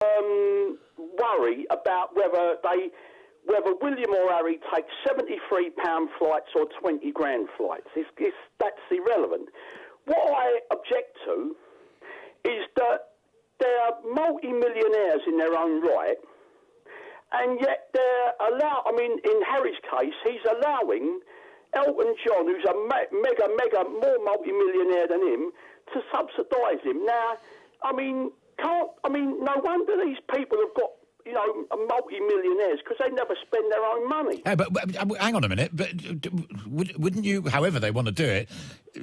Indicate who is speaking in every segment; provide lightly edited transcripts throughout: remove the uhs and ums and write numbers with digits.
Speaker 1: worry about whether William or Harry take £73 flights or 20 grand flights. That's irrelevant. What I object to is that they're multi-millionaires in their own right, and yet they're in Harry's case, he's allowing Elton John, who's a mega more multi-millionaire than him, to subsidise him. Now, no wonder these people have got, multi-millionaires, because they never spend their own money.
Speaker 2: But hang on a minute. But wouldn't you, however they want to do it,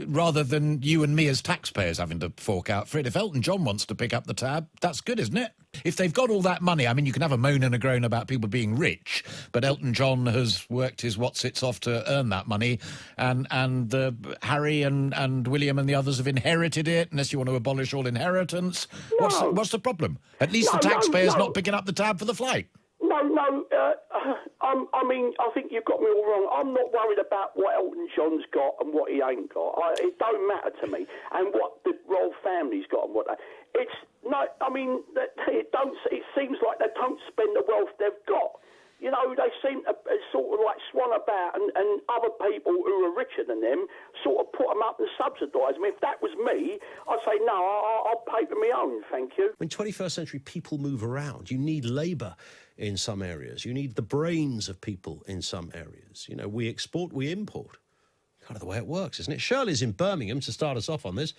Speaker 2: rather than you and me as taxpayers having to fork out for it, if Elton John wants to pick up the tab, that's good, isn't it? If they've got all that money, you can have a moan and a groan about people being rich, but Elton John has worked his whatsits off to earn that money, and Harry and William and the others have inherited it, unless you want to abolish all inheritance.
Speaker 1: No.
Speaker 2: What's the problem? At least the taxpayer's not picking up the tab for the flight.
Speaker 1: I think you've got me all wrong. I'm not worried about what Elton John's got and what he ain't got. It don't matter to me. And what the royal family's got and what it seems like they don't spend the wealth they've got. They seem to sort of like swan about, and other people who are richer than them sort of put them up and subsidise them. If that was me, I'd say, no, I'll pay for my own, thank you.
Speaker 3: 21st century people move around. You need labour in some areas. You need the brains of people in some areas. We export, we import. Kind of the way it works, isn't it? Shirley's in Birmingham to start us off on this.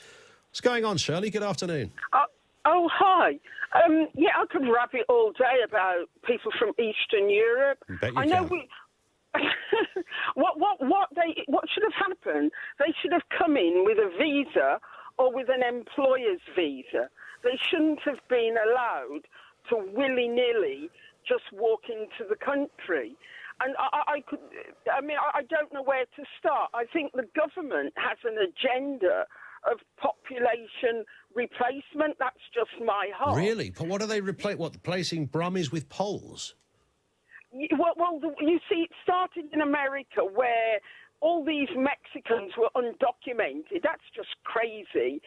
Speaker 3: What's going on, Shirley? Good afternoon.
Speaker 4: Hi. I could rap it all day about people from Eastern Europe.
Speaker 3: Bet you can.
Speaker 4: What should have happened? They should have come in with a visa or with an employer's visa. They shouldn't have been allowed to willy-nilly just walk into the country. And I don't know where to start. I think the government has an agenda of population replacement. That's just my heart.
Speaker 3: Really? But what do they replace? What, replacing Brummies with Poles?
Speaker 4: Well, you see, it started in America where all these Mexicans were undocumented. That's just crazy.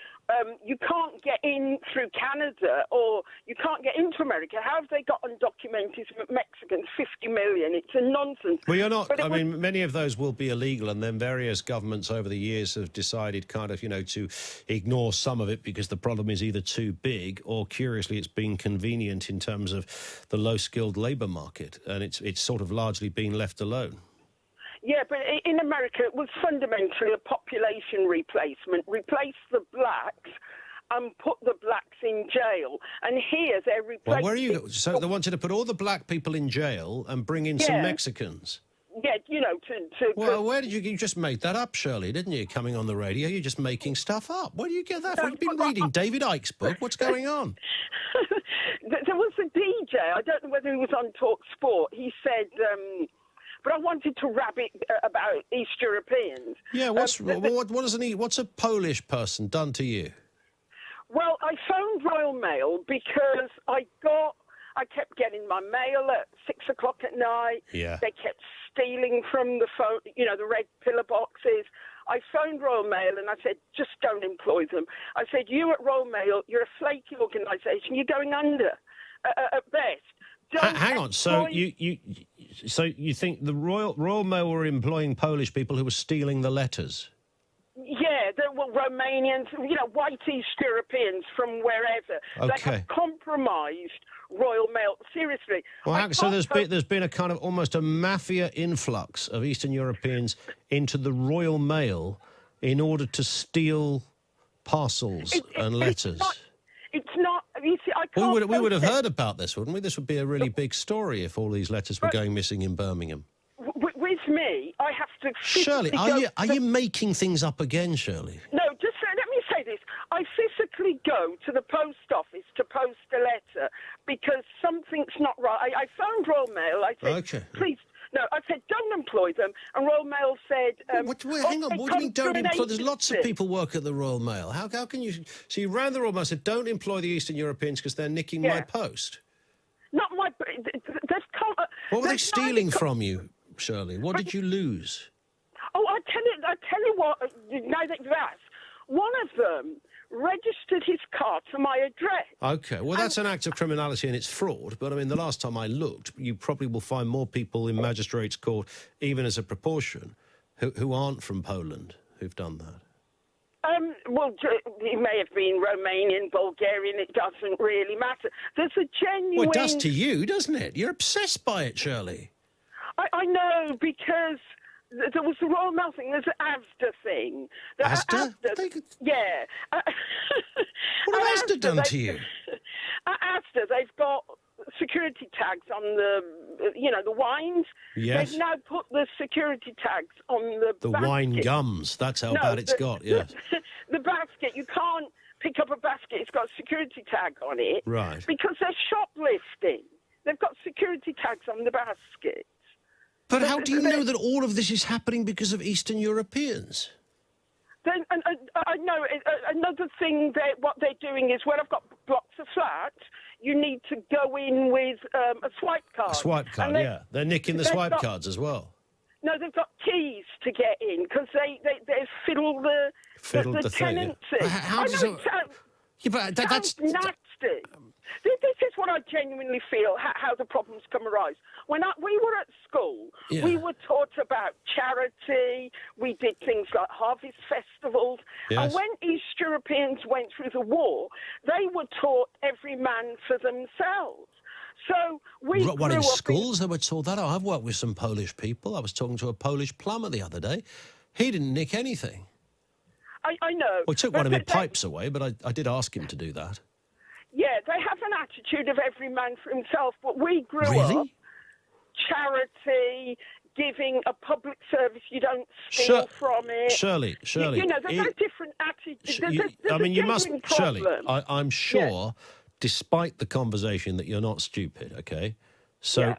Speaker 4: You can't get in through Canada, or you can't get into America. How have they got undocumented Mexicans? 50 million. It's a nonsense.
Speaker 3: Well, you're not. Many of those will be illegal, and then various governments over the years have decided to ignore some of it because the problem is either too big or, curiously, it's been convenient in terms of the low-skilled labour market, and it's sort of largely been left alone.
Speaker 4: Yeah, but in America, it was fundamentally a population replacement. Replace the blacks and put the blacks in jail. And here they're replacing...
Speaker 3: Well, where are you... So they wanted to put all the black people in jail and bring in some Mexicans?
Speaker 4: Yeah,
Speaker 3: Well, where did you just made that up, Shirley, didn't you, coming on the radio? You're just making stuff up. Where do you get that from? You've been reading David Icke's book. What's going on?
Speaker 4: There was a DJ, I don't know whether he was on Talk Sport, he said... But I wanted to rabbit about East Europeans.
Speaker 3: Yeah, what's a Polish person done to you?
Speaker 4: Well, I phoned Royal Mail because I kept getting my mail at 6 o'clock at night.
Speaker 3: Yeah.
Speaker 4: They kept stealing from the phone, the red pillar boxes. I phoned Royal Mail and I said, just don't employ them. I said, you at Royal Mail, you're a flaky organisation. You're going under at best.
Speaker 3: Hang on. So you think the Royal Mail were employing Polish people who were stealing the letters?
Speaker 4: Yeah, there were Romanians, white East Europeans from wherever.
Speaker 3: Okay.
Speaker 4: They have compromised Royal Mail. Seriously.
Speaker 3: Well, so there's been a kind of almost a mafia influx of Eastern Europeans into the Royal Mail in order to steal parcels and letters.
Speaker 4: It's not. You see, I can't.
Speaker 3: We would have heard about this, wouldn't we? This would be a really big story if all these letters were going missing in Birmingham.
Speaker 4: With me, I have to.
Speaker 3: Shirley, are you making things up again, Shirley?
Speaker 4: No, just let me say this. I physically go to the post office to post a letter because something's not right. I phoned Royal Mail. I said,
Speaker 3: okay,
Speaker 4: please. No, I said, don't employ them. And Royal Mail said...
Speaker 3: hang on, what do you mean don't employ? There's lots of people work at the Royal Mail. How can you... So you ran the Royal Mail and said, don't employ the Eastern Europeans because they're nicking my post?
Speaker 4: Not my...
Speaker 3: What were they stealing from you, Shirley? What did you lose?
Speaker 4: Oh, I tell you what, now that you've asked, one of them registered his car to my address.
Speaker 3: OK, well, that's an act of criminality and it's fraud. But, I mean, the last time I looked, you probably will find more people in magistrates' court, even as a proportion, who aren't from Poland, who've done that.
Speaker 4: Well, he may have been Romanian, Bulgarian, it doesn't really matter. There's a genuine...
Speaker 3: Well, it does to you, doesn't it? You're obsessed by it, Shirley.
Speaker 4: I know, because there was the Royal Mail thing, there's the ASDA thing.
Speaker 3: ASDA?
Speaker 4: Yeah.
Speaker 3: What have ASDA done to you?
Speaker 4: ASDA, they've got security tags on the wines.
Speaker 3: Yes.
Speaker 4: They've now put the security tags on the basket.
Speaker 3: Wine gums. That's how bad it's got, yes.
Speaker 4: The basket, you can't pick up a basket. It's got a security tag on it.
Speaker 3: Right.
Speaker 4: Because they're shoplifting. They've got security tags on the baskets.
Speaker 3: But how do you know that all of this is happening because of Eastern Europeans?
Speaker 4: Then, I know another thing what they're doing is when I've got blocks of flats, you need to go in with a swipe card.
Speaker 3: A swipe card, yeah. They're nicking the swipe cards as well.
Speaker 4: No, they've got keys to get in because they fiddle the tenancy.
Speaker 3: How does it... Yeah, but that's
Speaker 4: nasty. This is what I genuinely feel, how the problems come arise. When we were at school, we were taught about charity. We did things like harvest festivals.
Speaker 3: Yes.
Speaker 4: And when East Europeans went through the war, they were taught every man for themselves. So we
Speaker 3: What, in schools they were taught that? Oh, I've worked with some Polish people. I was talking to a Polish plumber the other day. He didn't nick anything.
Speaker 4: I know.
Speaker 3: Well, he took one of my pipes away, but I did ask him to do that.
Speaker 4: Yeah, they have an attitude of every man for himself, but we grew up charity, giving a public service, you don't steal from it.
Speaker 3: Shirley.
Speaker 4: You know, there's a different attitude.
Speaker 3: You must, Shirley, I'm sure, despite the conversation, that you're not stupid, OK? So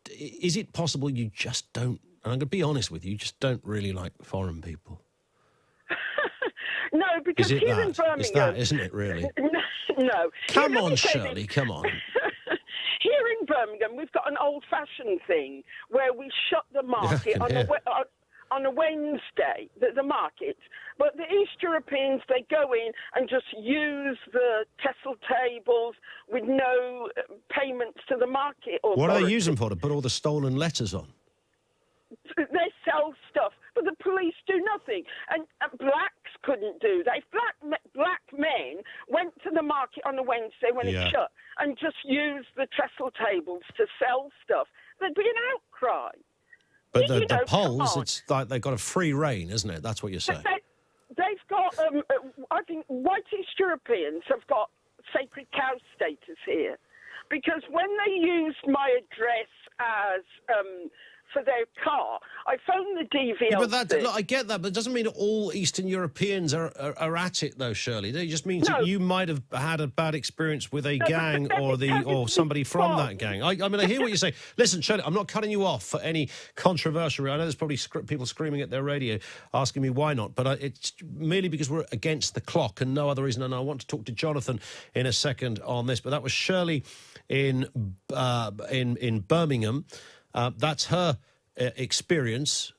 Speaker 3: is it possible you just don't, and I'm going to be honest with you, you just don't really like foreign people?
Speaker 4: No, because here in Birmingham...
Speaker 3: It's that, isn't it, really?
Speaker 4: No.
Speaker 3: Come on, Shirley, come on.
Speaker 4: Here in Birmingham, we've got an old-fashioned thing where we shut the market on a Wednesday, the market. But the East Europeans, they go in and just use the trestle tables with no payments to the market.
Speaker 3: What are they using for? To put all the stolen letters on?
Speaker 4: They sell stuff, but the police do nothing. And blacks couldn't do that. If black men went to the market on a Wednesday when it's shut and just used the trestle tables to sell stuff, there'd be an outcry.
Speaker 3: But the Poles, it's like they've got a free reign, isn't it? That's what you're saying.
Speaker 4: They've got, I think, white East Europeans have got sacred cow status here. Because when they used my address as... for their car, I phoned the DVLC.
Speaker 3: Yeah, but look, I get that, but it doesn't mean all Eastern Europeans are at it, though, Shirley. It just means that you might have had a bad experience with a gang or somebody from that gang. I mean, I hear what you say. Listen, Shirley, I'm not cutting you off for any controversial. I know there's probably people screaming at their radio asking me why not, but it's merely because we're against the clock and no other reason. And I want to talk to Jonathan in a second on this. But that was Shirley in Birmingham. That's her experience.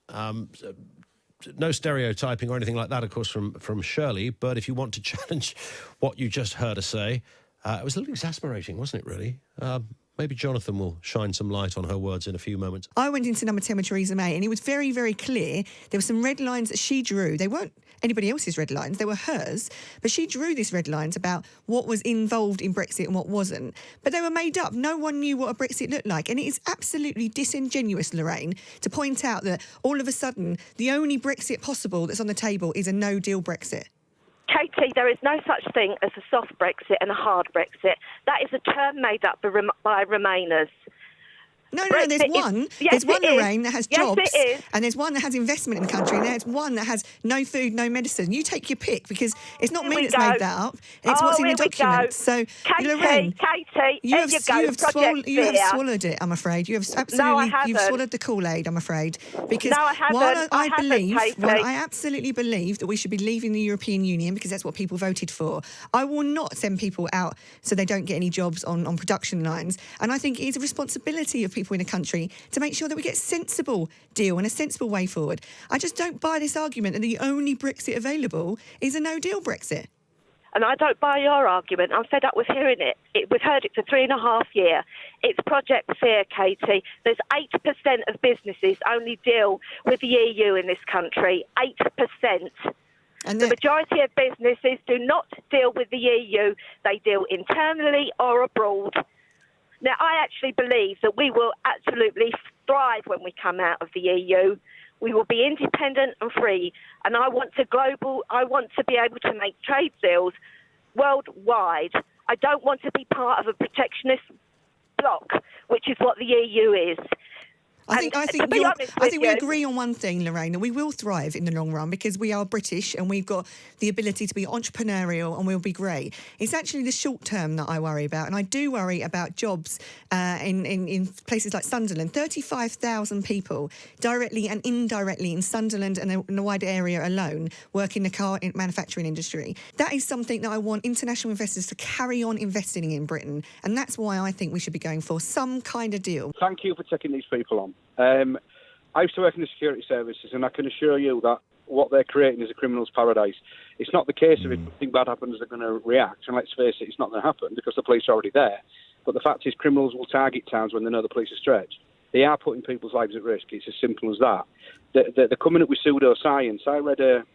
Speaker 3: No stereotyping or anything like that, of course, from Shirley. But if you want to challenge what you just heard her say, it was a little exasperating, wasn't it, really? Maybe Jonathan will shine some light on her words in a few moments.
Speaker 5: I went into number 10 with Theresa May, and it was very, very clear. There were some red lines that she drew. They weren't anybody else's red lines. They were hers. But she drew these red lines about what was involved in Brexit and what wasn't. But they were made up. No one knew what a Brexit looked like. And it is absolutely disingenuous, Lorraine, to point out that all of a sudden the only Brexit possible that's on the table is a no-deal Brexit.
Speaker 6: Katie, there is no such thing as a soft Brexit and a hard Brexit. That is a term made up by Remainers.
Speaker 5: No, there's one. There's one, Lorraine, that has jobs.
Speaker 6: Yes, it is.
Speaker 5: And there's one that has investment in the country, and there's one that has no food, no medicine. You take your pick, because it's not me that's made that up. It's what's in the document. So, Lorraine, you have swallowed it, I'm afraid. You have absolutely, you've swallowed the Kool-Aid, I'm afraid. Because while I absolutely believe that we should be leaving the European Union, because that's what people voted for, I will not send people out so they don't get any jobs on production lines. And I think it is a responsibility of people in a country to make sure that we get a sensible deal and a sensible way forward. I just don't buy this argument that the only Brexit available is a no-deal Brexit.
Speaker 6: and I don't buy your argument. I'm fed up with hearing it. We've heard it for 3.5 years. It's Project Fear, Katie. There's 8% of businesses only deal with the EU in this country. 8%. And the majority of businesses do not deal with the EU. They deal internally or abroad. Now, I actually believe that we will absolutely thrive when we come out of the EU. We will be independent and free. And I want to be able to make trade deals worldwide. I don't want to be part of a protectionist bloc, which is what the EU is.
Speaker 5: I think we agree on one thing, Lorraine, that we will thrive in the long run because we are British and we've got the ability to be entrepreneurial and we'll be great. It's actually the short term that I worry about, and I do worry about jobs in places like Sunderland. 35,000 people directly and indirectly in Sunderland and in the wider area alone work in the car manufacturing industry. That is something that I want international investors to carry on investing in Britain, and that's why I think we should be going for some kind of deal.
Speaker 7: Thank you for taking these people on. I used to work in the security services, and I can assure you that what they're creating is a criminal's paradise. It's not the case of if something bad happens, they're going to react, and let's face it, it's not going to happen because the police are already there. But the fact is, criminals will target towns when they know the police are stretched. They are putting people's lives at risk. It's as simple as that. They're coming up with pseudoscience. I read an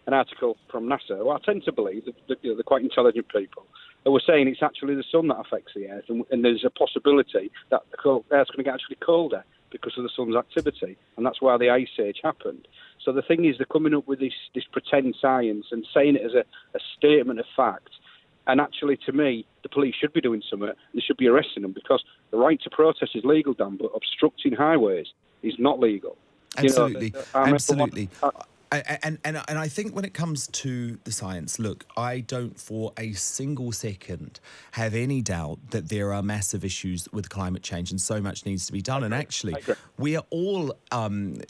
Speaker 7: article from NASA, who I tend to believe that they're quite intelligent people, who were saying it's actually the sun that affects the earth, and there's a possibility that the earth's going to get actually colder because of the sun's activity, and that's why the ice age happened. So the thing is, they're coming up with this pretend science and saying it as a statement of fact. And actually, to me, the police should be doing something. They should be arresting them because the right to protest is legal, Dan, but obstructing highways is not legal.
Speaker 8: Absolutely, absolutely. And I think when it comes to the science, look, I don't for a single second have any doubt that there are massive issues with climate change and so much needs to be done. And actually, we are all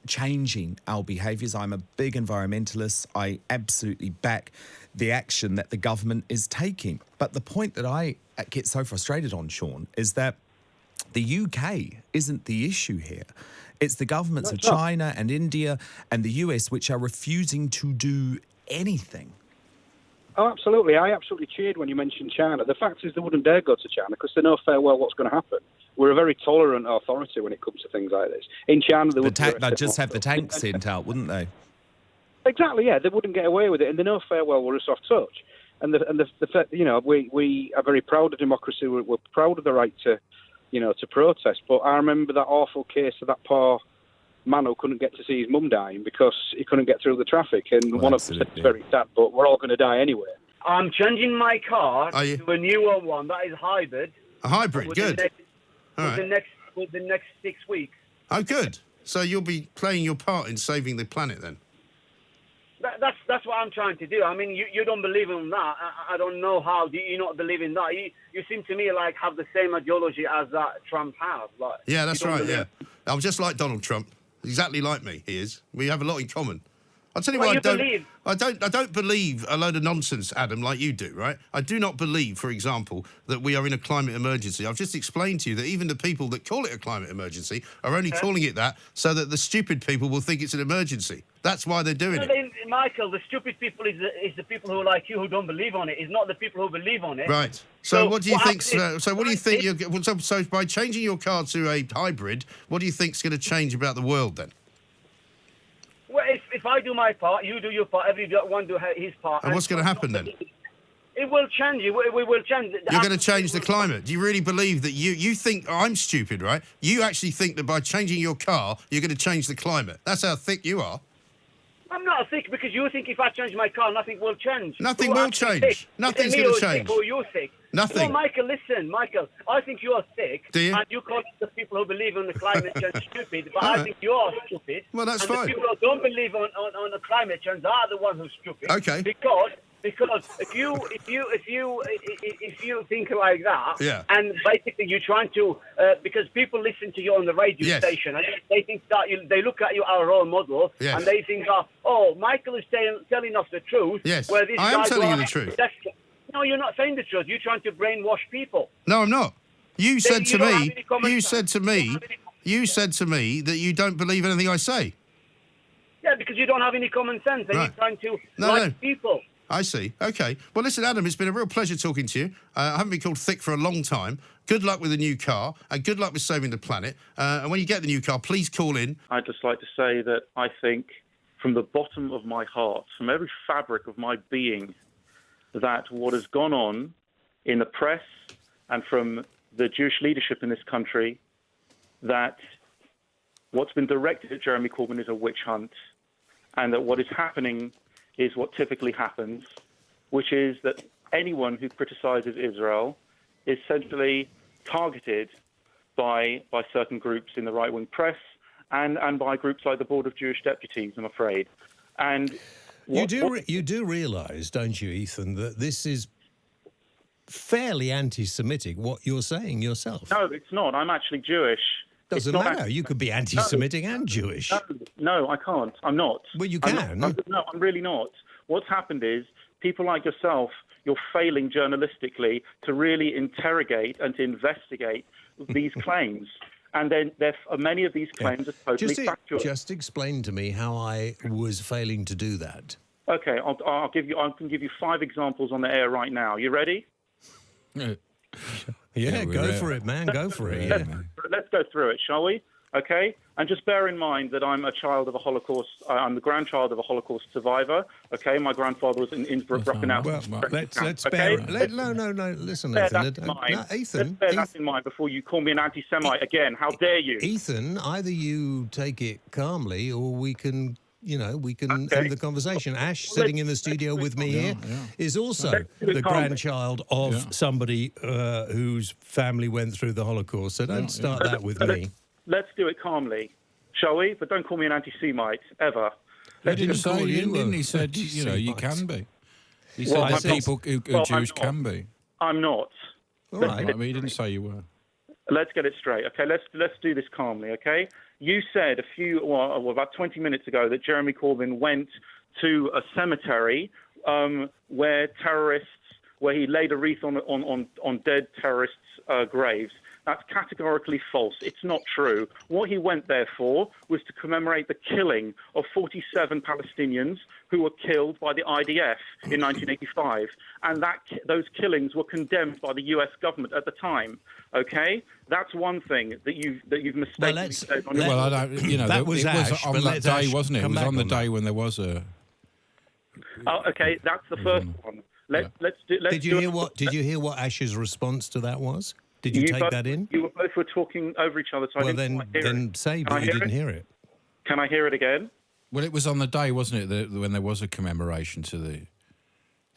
Speaker 8: changing our behaviours. I'm a big environmentalist. I absolutely back the action that the government is taking. But the point that I get so frustrated on, Sean, is that the UK isn't the issue here. It's the governments of China and India and the US which are refusing to do anything.
Speaker 7: Oh, absolutely. I absolutely cheered when you mentioned China. The fact is they wouldn't dare go to China because they know fair well what's going to happen. We're a very tolerant authority when it comes to things like this. In China, they would
Speaker 8: they'd just have the tanks sent out, wouldn't they?
Speaker 7: Exactly, yeah. They wouldn't get away with it, and they know fair well we're a soft touch. And we are very proud of democracy. We're proud of the right to protest. But I remember that awful case of that poor man who couldn't get to see his mum dying because he couldn't get through the traffic. And one of them said it's very sad, but we're all going to die anyway.
Speaker 9: I'm changing my car to a newer one that is hybrid.
Speaker 10: A hybrid, good.
Speaker 9: With the next 6 weeks.
Speaker 10: Oh, good. So you'll be playing your part in saving the planet then?
Speaker 9: That's what I'm trying to do. I mean, you don't believe in that. I don't know how. Do you not believe in that? You seem to me like have the same ideology as that Trump has. Like,
Speaker 10: yeah, that's right. Yeah, I'm just like Donald Trump. Exactly like me. He is. We have a lot in common. I'll tell you what I don't believe a load of nonsense, Adam, like you do, right? I do not believe, for example, that we are in a climate emergency. I've just explained to you that even the people that call it a climate emergency are only calling it that so that the stupid people will think it's an emergency. That's why they're doing it.
Speaker 9: Michael, the stupid people is the people who are like you who don't believe on it. It's not the people who believe on it.
Speaker 10: Right. So what do you think? So what do you think? So by changing your car to a hybrid, what do you think's going to change about the world then?
Speaker 9: Well, if I do my part, you do your part, everyone do his part.
Speaker 10: And what's going to happen then?
Speaker 9: It will change. We will change.
Speaker 10: You're going to change the climate. Do you really believe that you think I'm stupid, right? You actually think that by changing your car, you're going to change the climate. That's how thick you are.
Speaker 9: I'm not sick because you think if I change my car, nothing will change.
Speaker 10: Nothing will change. Nothing's going to change.
Speaker 9: Or you're sick.
Speaker 10: Nothing.
Speaker 9: No, Michael, listen, Michael. I think you are sick.
Speaker 10: Do you?
Speaker 9: And you call the people who believe in the climate change stupid, but I think you are stupid.
Speaker 10: Well, that's fine.
Speaker 9: The people who don't believe on the climate change are the ones who are stupid.
Speaker 10: Okay.
Speaker 9: Because if you think like that, and basically you're trying to because people listen to you on the radio station and they think that they look at you our role model and they think Michael is telling us the truth.
Speaker 10: Yes,
Speaker 9: where this
Speaker 10: I am telling you the truth.
Speaker 9: No, you're not saying the truth. You're trying to brainwash people.
Speaker 10: No, I'm not. You said to me that you don't believe anything I say.
Speaker 9: Yeah, because you don't have any common sense and you're trying to lie to people.
Speaker 10: I see. Okay. Well, listen, Adam, it's been a real pleasure talking to you. I haven't been called thick for a long time. Good luck with the new car, and good luck with saving the planet. And when you get the new car, please call in.
Speaker 11: I'd just like to say that I think, from the bottom of my heart, from every fabric of my being, that what has gone on in the press and from the Jewish leadership in this country, that what's been directed at Jeremy Corbyn is a witch hunt, and that what is happening is what typically happens, which is that anyone who criticises Israel is essentially targeted by certain groups in the right-wing press and by groups like the Board of Jewish Deputies, I'm afraid. And
Speaker 3: you do realise, don't you, Ethan, that this is fairly anti-Semitic, what you're saying yourself?
Speaker 11: No, it's not. I'm actually Jewish.
Speaker 3: Doesn't matter. You could be anti-Semitic and Jewish.
Speaker 11: No, I can't. I'm not.
Speaker 3: Well, you can.
Speaker 11: I'm really not. What's happened is people like yourself, you're failing journalistically to really interrogate and to investigate these claims. And then many of these claims are totally factual.
Speaker 3: Just explain to me how I was failing to do that.
Speaker 11: Okay, I can give you 5 examples on the air right now. You ready?
Speaker 3: Yeah, go for it, man. Go for it. Yeah.
Speaker 11: Let's go through it, shall we? Okay? And just bear in mind that I'm a child of a Holocaust. I'm the grandchild of a Holocaust survivor. Okay? My grandfather was in Innsbruck-Birkenau.
Speaker 3: Well, let's bear... No, listen, Ethan.
Speaker 11: Let's bear that in mind before you call me an anti-Semite again. How dare you?
Speaker 3: Ethan, either you take it calmly or we can... end the conversation. Ash, sitting in the studio with me here, is also the grandchild of somebody whose family went through the Holocaust. So don't start that with me.
Speaker 11: Let's do it calmly, shall we? But don't call me an anti-Semite, ever.
Speaker 2: He didn't say you, didn't he? Said, you can be. He said that people who Jewish can be.
Speaker 11: I'm not.
Speaker 2: All right. He didn't say you were.
Speaker 11: Let's get it straight, okay? Let's do this calmly, okay? You said about 20 minutes ago that Jeremy Corbyn went to a cemetery where he laid a wreath on dead terrorists' graves. That's categorically false. It's not true. What he went there for was to commemorate the killing of 47 Palestinians who were killed by the IDF in 1985, and those killings were condemned by the U.S. government at the time. Okay, that's one thing that you've mistakenly said.
Speaker 2: That was on that day, wasn't it? It was on the day when there was a.
Speaker 11: Oh, okay, that's the first one.
Speaker 3: Did you hear what Ash's response to that was? Did you take that in?
Speaker 11: You both were talking over each other, so I didn't quite hear it.
Speaker 3: Then say that you didn't hear it.
Speaker 11: Can I hear it again?
Speaker 2: Well, it was on the day, wasn't it, when there was a commemoration to the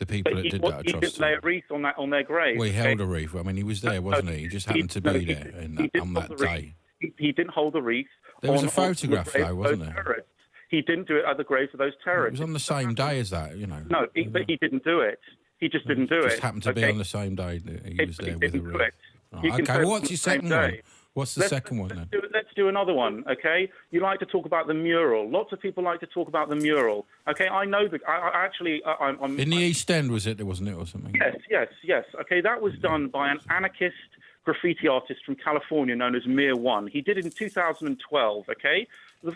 Speaker 2: people that did that atrocity.
Speaker 11: He didn't lay a wreath on their grave.
Speaker 2: Well, he held a wreath. I mean, he was there, wasn't he? He just happened to be there on that day.
Speaker 11: He didn't hold a wreath.
Speaker 2: There was a photograph, though, wasn't there?
Speaker 11: He didn't do it at the graves of those terrorists.
Speaker 2: It was on the same day as that,
Speaker 11: No, but he didn't do it. He just didn't do it.
Speaker 2: Just happened to be on the same day that he was there with a wreath. Okay, well, what's your second one? What's the second one then?
Speaker 11: Let's do another one, okay? You like to talk about the mural. Lots of people like to talk about the mural. Okay, I know that. I'm
Speaker 2: in the East End, was it? Wasn't it, or something?
Speaker 11: Yes. Okay, that was done by an anarchist graffiti artist from California known as Mir One. He did it in 2012. Okay,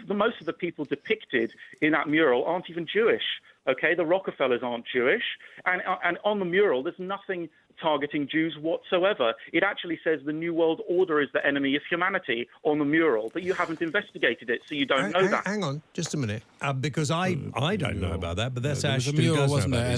Speaker 11: most of the people depicted in that mural aren't even Jewish. Okay, the Rockefellers aren't Jewish, and on the mural there's nothing targeting Jews whatsoever. It actually says the New World Order is the enemy of humanity on the mural, but you haven't investigated it, so you don't know that.
Speaker 3: Hang on, just a minute, because I don't know about that, but that's Ash.
Speaker 2: There was a mural, wasn't there?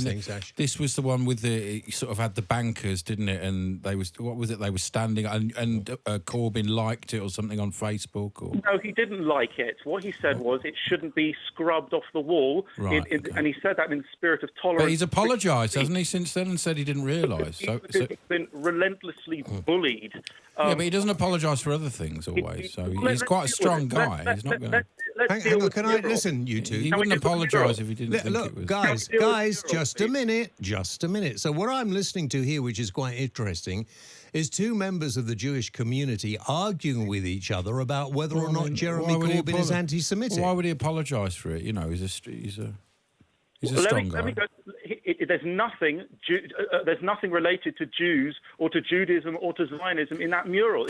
Speaker 2: This was the one with it sort of had the bankers, didn't it? And they was they were standing, and Corbyn liked it or something on Facebook. Or
Speaker 11: no, he didn't like it. What he said was it shouldn't be scrubbed off the wall, and he said that in the spirit of tolerance.
Speaker 2: But he's apologised, hasn't he, since then, and said he didn't realise.
Speaker 11: He's been relentlessly bullied.
Speaker 2: Yeah, but he doesn't apologise for other things always. So he's quite a strong guy. He's not going to.
Speaker 3: Hang on, can I listen, you two?
Speaker 2: He wouldn't apologise if he didn't think it was.
Speaker 3: Guys, just a minute. So what I'm listening to here, which is quite interesting, is two members of the Jewish community arguing with each other about whether or not Jeremy Corbyn is anti-Semitic.
Speaker 2: Why would he apologise for it? He's a strong guy.
Speaker 11: There's nothing related to Jews or to Judaism or to Zionism in that mural.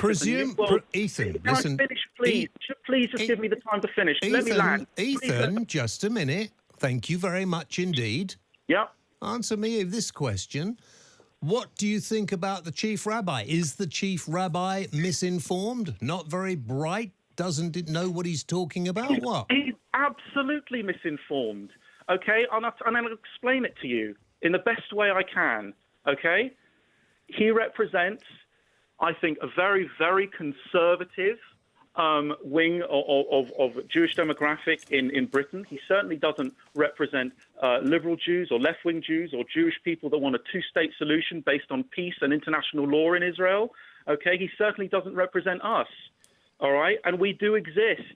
Speaker 3: Ethan, listen.
Speaker 11: Please just give me the time to finish. Let me land.
Speaker 3: Ethan, just a minute. Thank you very much indeed.
Speaker 11: Yep.
Speaker 3: answer me this question. What do you think about the chief rabbi? Is the chief rabbi misinformed? Not very bright? Doesn't it know what he's talking about? What?
Speaker 11: He's absolutely misinformed. Okay, and I'll explain it to you in the best way I can. Okay, he represents, I think, a very, very conservative wing of Jewish demographic in Britain. He certainly doesn't represent liberal Jews or left-wing Jews or Jewish people that want a two-state solution based on peace and international law in Israel. Okay, he certainly doesn't represent us. All right, and we do exist.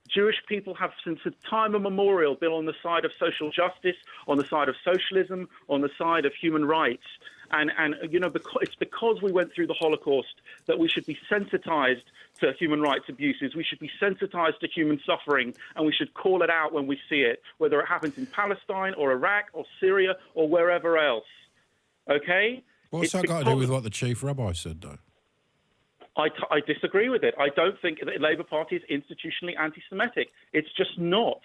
Speaker 11: Jewish people have, since time immemorial, been on the side of social justice, on the side of socialism, on the side of human rights. And you know, it's because we went through the Holocaust that we should be sensitized to human rights abuses. We should be sensitized to human suffering, and we should call it out when we see it, whether it happens in Palestine or Iraq or Syria or wherever else. Okay?
Speaker 2: What's that got to do with what the chief rabbi said, though?
Speaker 11: I disagree with it. I don't think the Labour Party is institutionally anti-Semitic. It's just not.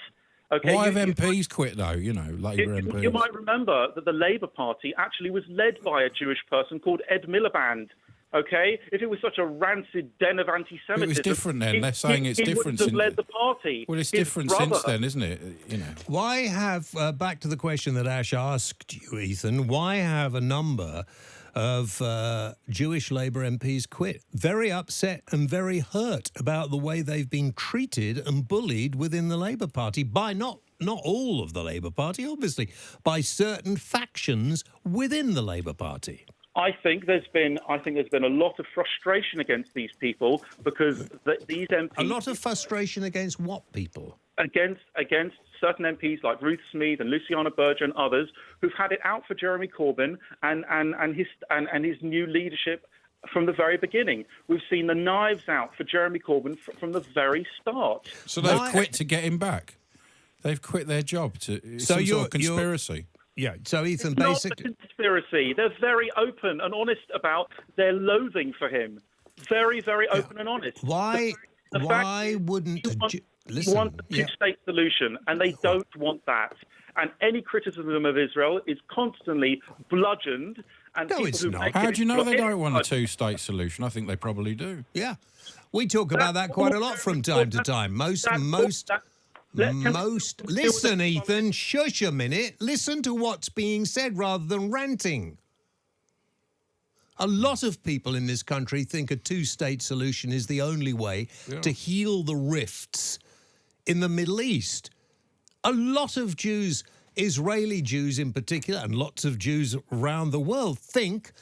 Speaker 11: Okay,
Speaker 2: why have MPs quit, though, Labour MPs?
Speaker 11: You might remember that the Labour Party actually was led by a Jewish person called Ed Miliband. Okay? If it was such a rancid den of anti-Semitism...
Speaker 2: It was different then. They're saying it's different.
Speaker 11: He wouldn't have led the party.
Speaker 2: Well, it's different since then, isn't it?
Speaker 3: Why have, back to the question that Ash asked you, Ethan, why have a number of Jewish Labour MPs quit? Very upset and very hurt about the way they've been treated and bullied within the Labour Party by not all of the Labour Party, obviously, by certain factions within the Labour Party.
Speaker 11: I think there's been a lot of frustration against these people because these MPs...
Speaker 3: A lot of frustration against what people?
Speaker 11: Against certain MPs like Ruth Smeeth and Luciana Berger and others who've had it out for Jeremy Corbyn and his new leadership from the very beginning. We've seen the knives out for Jeremy Corbyn from the very start.
Speaker 2: So they've quit to get him back. They've quit their job to. Some sort of conspiracy.
Speaker 3: Yeah. So Ethan,
Speaker 11: it's basically not a conspiracy. They're very open and honest about their loathing for him. Very, very open and honest.
Speaker 3: Why wouldn't?
Speaker 11: Listen, you want a two-state solution, and they don't want that. And any criticism of Israel is constantly bludgeoned. And
Speaker 3: no, it's not.
Speaker 2: How do you know they don't want a two-state solution? I think they probably do.
Speaker 3: Yeah, we talk about that quite a lot from time to time. Listen, Ethan, shush a minute. Listen to what's being said rather than ranting. A lot of people in this country think a two-state solution is the only way to heal the rifts in the Middle East. A lot of Jews, Israeli Jews in particular, and lots of Jews around the world think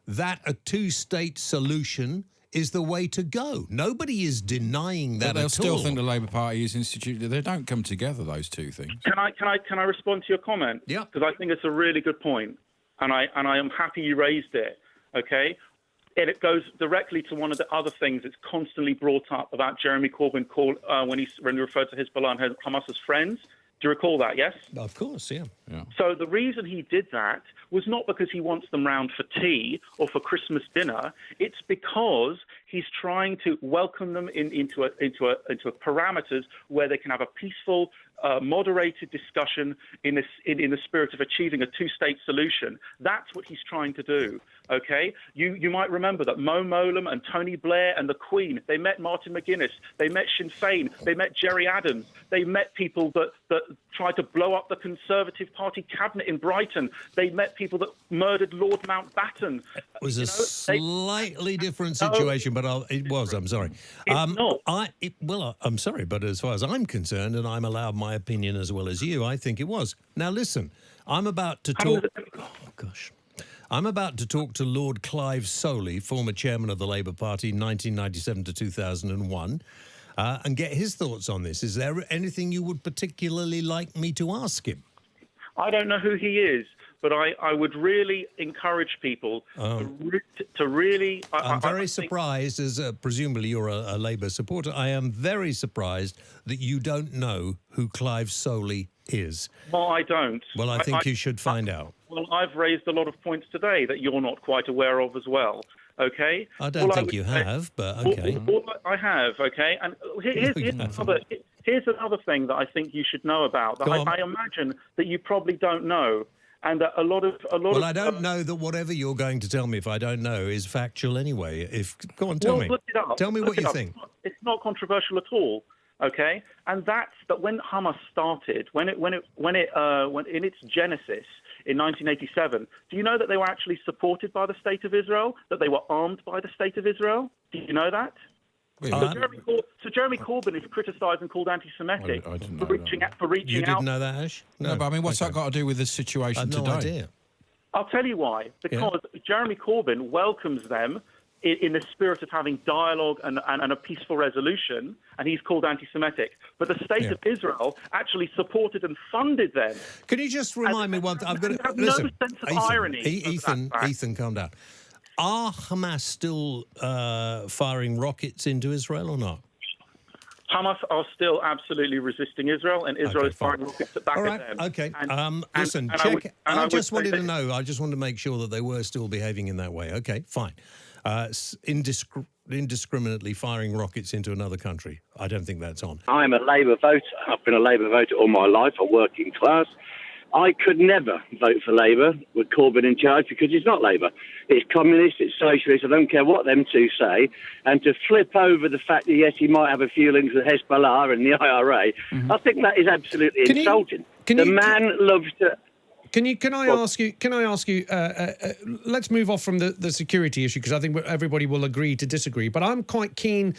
Speaker 3: that a two-state solution is the way to go. Nobody is denying that.
Speaker 2: But they'll still think the Labour Party is instituted. They don't come together, those two things.
Speaker 11: Can I respond to your comment?
Speaker 3: Yeah.
Speaker 11: Because I think it's a really good point, and I am happy you raised it. Okay, and it goes directly to one of the other things that's constantly brought up about Jeremy Corbyn when he referred to Hezbollah and Hamas as friends. Do you recall that, yes?
Speaker 3: Of course, yeah.
Speaker 11: So the reason he did that was not because he wants them round for tea or for Christmas dinner. It's because he's trying to welcome them into parameters where they can have a peaceful, moderated discussion in the spirit of achieving a two-state solution. That's what he's trying to do. Okay, you might remember that Mo Mowlam and Tony Blair and the Queen, they met Martin McGuinness, they met Sinn Féin, they met Gerry Adams, they met people that tried to blow up the Conservative Party cabinet in Brighton, they met people that murdered Lord Mountbatten.
Speaker 3: It was a slightly different situation, but it was. I'm sorry.
Speaker 11: It's not.
Speaker 3: I'm sorry, but as far as I'm concerned, and I'm allowed my opinion as well as you, I think it was. Now listen, I'm about to talk. Oh gosh. I'm about to talk to Lord Clive Soley, former chairman of the Labour Party, 1997 to 2001, and get his thoughts on this. Is there anything you would particularly like me to ask him?
Speaker 11: I don't know who he is, but I would really encourage people to really...
Speaker 3: I'm very surprised, as presumably you're a Labour supporter, I am very surprised that you don't know who Clive Soley is.
Speaker 11: Well, I don't.
Speaker 3: Well, I think you should find out.
Speaker 11: Well, I've raised a lot of points today that you're not quite aware of as well, okay?
Speaker 3: I don't think you have, but okay.
Speaker 11: I have, okay? And here's another thing that I think you should know about, that I imagine that you probably don't know, And a lot of.
Speaker 3: Well, I don't know that whatever you're going to tell me, if I don't know, is factual anyway. Go on, tell me.
Speaker 11: Look it up.
Speaker 3: Tell me what you think.
Speaker 11: It's not controversial at all. Okay, and that's that when Hamas started, when in its genesis in 1987, do you know that they were actually supported by the State of Israel? That they were armed by the State of Israel? Do you know that? So Jeremy Corbyn is criticised and called anti-Semitic for reaching out.
Speaker 3: You didn't know that, Ash?
Speaker 2: No, but I mean, what's that got to do with the situation today?
Speaker 3: No idea.
Speaker 11: I'll tell you why. Because Jeremy Corbyn welcomes them in the spirit of having dialogue and a peaceful resolution, and he's called anti-Semitic. But the State of Israel actually supported and funded them.
Speaker 3: Can you just remind me one thing? I've got to listen.
Speaker 11: No sense of irony.
Speaker 3: Ethan, calm down. Are Hamas still firing rockets into Israel or not?
Speaker 11: Hamas are still absolutely resisting Israel, and Israel is firing rockets back at them.
Speaker 3: Okay. Listen, check. I just wanted to know. I just wanted to make sure that they were still behaving in that way. Okay, fine. Indiscriminately firing rockets into another country. I don't think that's on.
Speaker 12: I'm a Labour voter. I've been a Labour voter all my life, a working class. I could never vote for Labour with Corbyn in charge because it's not Labour. It's communist, it's socialist, I don't care what them two say. And to flip over the fact that, yes, he might have a few links with Hezbollah and the IRA, I think that is absolutely insulting. Man loves to...
Speaker 3: Can I ask you? Let's move off from the security issue because I think everybody will agree to disagree. But I'm quite keen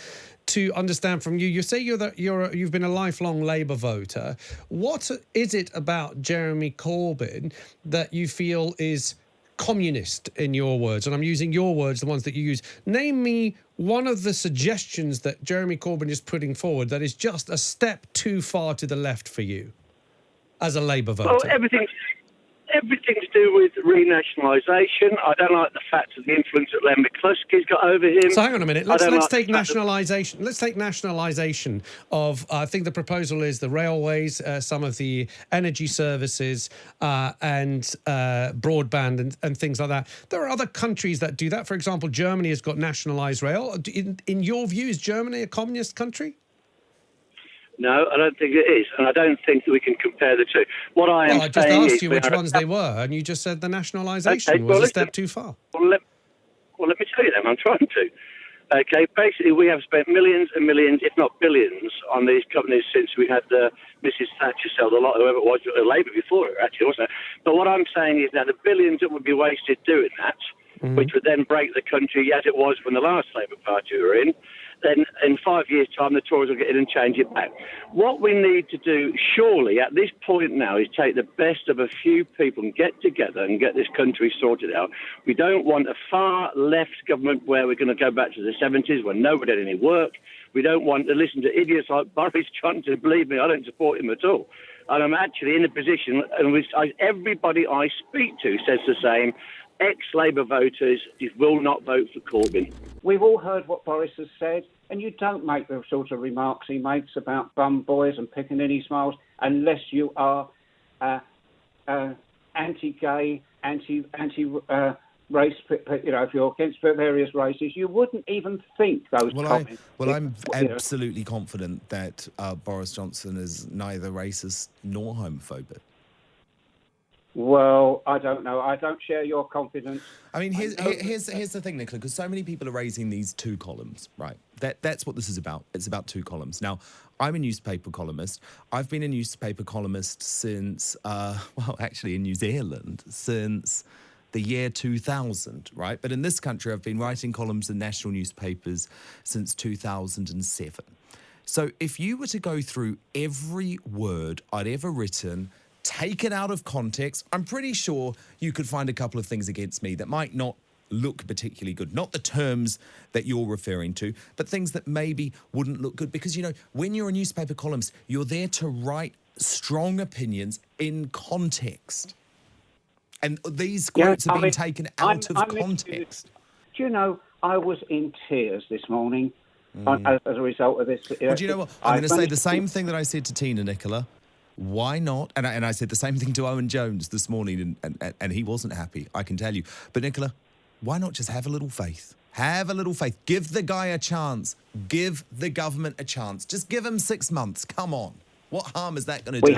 Speaker 3: to understand from you. You say you've been a lifelong Labour voter. What is it about Jeremy Corbyn that you feel is communist in your words? And I'm using your words, the ones that you use. Name me one of the suggestions that Jeremy Corbyn is putting forward that is just a step too far to the left for you as a Labour voter.
Speaker 12: Well, everything to do with renationalisation. I don't like the fact of the influence that Len McCluskey's got over him.
Speaker 3: So hang on a minute. Let's take nationalisation. Let's take nationalisation of. I think the proposal is the railways, some of the energy services, and broadband and things like that. There are other countries that do that. For example, Germany has got nationalised rail. In your view, is Germany a communist country?
Speaker 12: No, I don't think it is, and I don't think that we can compare the two. What I am
Speaker 3: I just asked you which ones they were, and you just said the nationalisation was a step too far.
Speaker 12: Well, let me tell you then. I'm trying to. Okay, basically, we have spent millions and millions, if not billions, on these companies since we had Mrs. Thatcher sell the lot, whoever it was, Labour before her, actually, wasn't it? But what I'm saying is that the billions that would be wasted doing that, which would then break the country as it was when the last Labour Party were in, then in 5 years' time, the Tories will get in and change it back. What we need to do, surely, at this point now, is take the best of a few people and get together and get this country sorted out. We don't want a far-left government where we're going to go back to the 70s when nobody had any work. We don't want to listen to idiots like Boris Johnson. Believe me, I don't support him at all. And I'm actually in a position, and everybody I speak to says the same, ex-Labour voters will not vote for Corbyn.
Speaker 13: We've all heard what Boris has said, and you don't make the sort of remarks he makes about bum boys and Piccaninny smiles unless you are anti-gay, race, if you're against various races, you wouldn't even think those comments.
Speaker 8: I'm absolutely confident that Boris Johnson is neither racist nor homophobic.
Speaker 13: Well, I don't know. I don't share your confidence.
Speaker 8: I mean, here's the thing, Nicola, because so many people are raising these two columns, right? That's what this is about. It's about two columns. Now, I'm a newspaper columnist. I've been a newspaper columnist since, actually in New Zealand, since the year 2000, right? But in this country, I've been writing columns in national newspapers since 2007. So if you were to go through every word I'd ever written, take it out of context, I'm pretty sure you could find a couple of things against me that might not look particularly good. Not the terms that you're referring to, but things that maybe wouldn't look good. Because, when you're a newspaper columnist, you're there to write strong opinions in context. And these quotes are being taken out of context.
Speaker 13: Do you know, I was in tears this morning as a result of this.
Speaker 8: Well, do you know what? I'm going to say the same thing that I said to Tina, Nicola. Why not? And I said the same thing to Owen Jones this morning, and he wasn't happy, I can tell you. But Nicola, why not just have a little faith? Have a little faith. Give the guy a chance. Give the government a chance. Just give him 6 months. Come on. What harm is that going to do?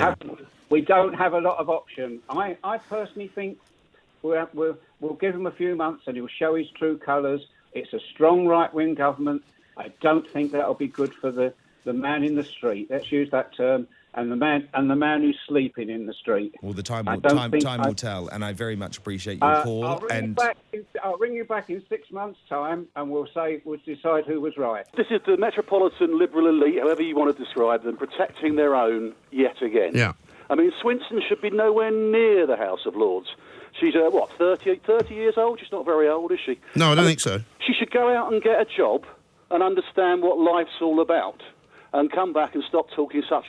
Speaker 13: we don't have a lot of option. I personally think we'll give him a few months and he'll show his true colours. It's a strong right-wing government. I don't think that'll be good for the man in the street. Let's use that term. And the man who's sleeping in the street.
Speaker 8: Well, the time will tell, and I very much appreciate your call.
Speaker 13: I'll ring you back in 6 months' time, and we'll decide who was right.
Speaker 14: This is the metropolitan liberal elite, however you want to describe them, protecting their own yet again.
Speaker 10: Yeah.
Speaker 14: I mean, Swinson should be nowhere near the House of Lords. She's 30 years old. She's not very old, is she?
Speaker 10: No, I don't think so.
Speaker 14: She should go out and get a job and understand what life's all about, and come back and stop talking such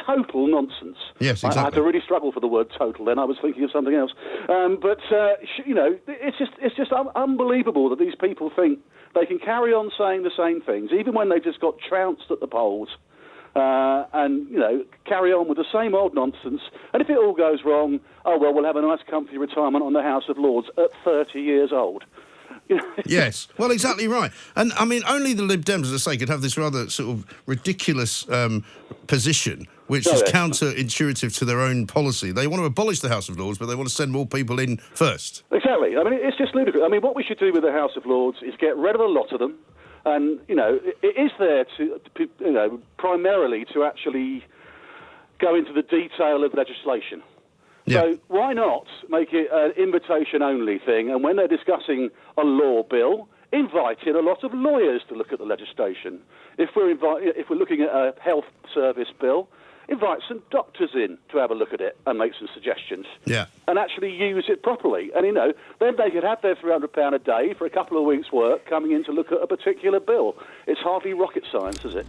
Speaker 14: total nonsense.
Speaker 10: Yes, exactly.
Speaker 14: I had to really struggle for the word total then. I was thinking of something else. It's just unbelievable that these people think they can carry on saying the same things, even when they just got trounced at the polls, and carry on with the same old nonsense. And if it all goes wrong, we'll have a nice comfy retirement on the House of Lords at 30 years old.
Speaker 10: Yes, well, exactly right. And, I mean, only the Lib Dems, as I say, could have this rather sort of ridiculous position, which is counterintuitive to their own policy. They want to abolish the House of Lords, but they want to send more people in first.
Speaker 14: Exactly. I mean, it's just ludicrous. I mean, what we should do with the House of Lords is get rid of a lot of them. And, it is there to primarily to actually go into the detail of legislation.
Speaker 10: Yeah.
Speaker 14: So why not make it an invitation-only thing? And when they're discussing a law bill, invite in a lot of lawyers to look at the legislation. If we're looking at a health service bill, invite some doctors in to have a look at it and make some suggestions.
Speaker 10: Yeah.
Speaker 14: And actually use it properly. And, then they could have their £300 a day for a couple of weeks' work coming in to look at a particular bill. It's hardly rocket science, is it?